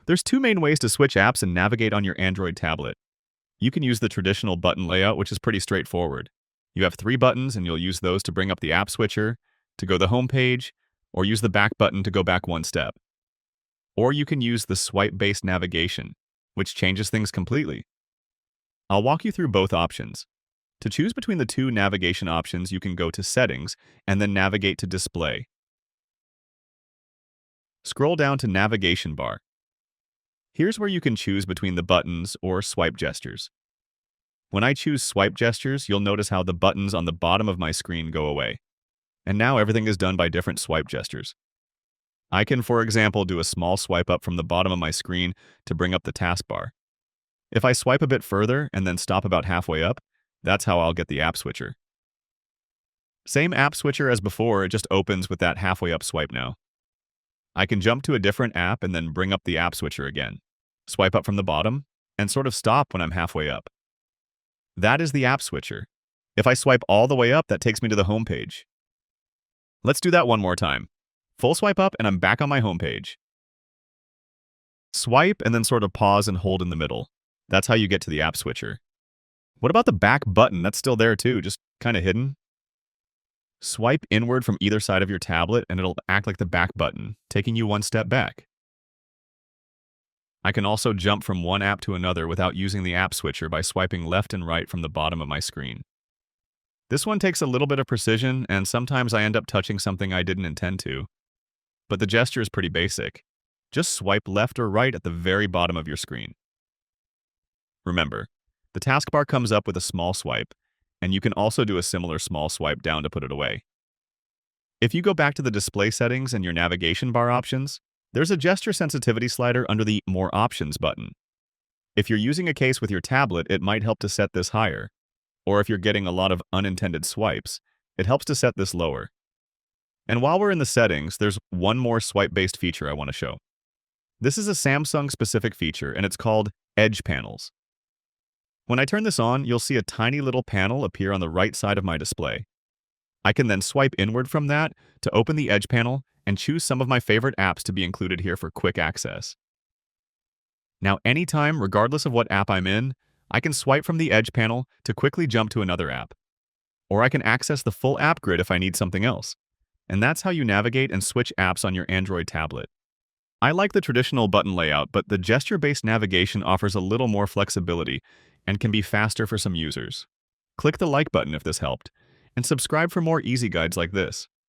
There's two main ways to switch apps and navigate on your Android tablet. You can use the traditional button layout, which is pretty straightforward. You have three buttons, and you'll use those to bring up the app switcher, to go to the home page, or use the back button to go back one step. Or you can use the swipe-based navigation, which changes things completely. I'll walk you through both options. To choose between the two navigation options, you can go to Settings and then navigate to Display. Scroll down to Navigation bar. Here's where you can choose between the buttons or swipe gestures. When I choose swipe gestures, you'll notice how the buttons on the bottom of my screen go away. And now everything is done by different swipe gestures. I can, for example, do a small swipe up from the bottom of my screen to bring up the taskbar. If I swipe a bit further and then stop about halfway up, that's how I'll get the app switcher. Same app switcher as before, it just opens with that halfway up swipe now. I can jump to a different app and then bring up the app switcher again. Swipe up from the bottom, and sort of stop when I'm halfway up. That is the app switcher. If I swipe all the way up, that takes me to the home page. Let's do that one more time. Full swipe up and I'm back on my home page. Swipe and then sort of pause and hold in the middle. That's how you get to the app switcher. What about the back button? That's still there too, just kind of hidden. Swipe inward from either side of your tablet and it'll act like the back button, taking you one step back. I can also jump from one app to another without using the app switcher by swiping left and right from the bottom of my screen. This one takes a little bit of precision, and sometimes I end up touching something I didn't intend to. But the gesture is pretty basic. Just swipe left or right at the very bottom of your screen. Remember, the taskbar comes up with a small swipe, and you can also do a similar small swipe down to put it away. If you go back to the display settings and your navigation bar options, there's a gesture sensitivity slider under the More Options button. If you're using a case with your tablet, it might help to set this higher. Or if you're getting a lot of unintended swipes, it helps to set this lower. And while we're in the settings, there's one more swipe-based feature I want to show. This is a Samsung-specific feature, and it's called Edge Panels. When I turn this on, you'll see a tiny little panel appear on the right side of my display. I can then swipe inward from that to open the Edge panel and choose some of my favorite apps to be included here for quick access. Now, anytime, regardless of what app I'm in, I can swipe from the Edge panel to quickly jump to another app. Or I can access the full app grid if I need something else. And that's how you navigate and switch apps on your Android tablet. I like the traditional button layout, but the gesture-based navigation offers a little more flexibility and can be faster for some users. Click the like button if this helped, and subscribe for more easy guides like this.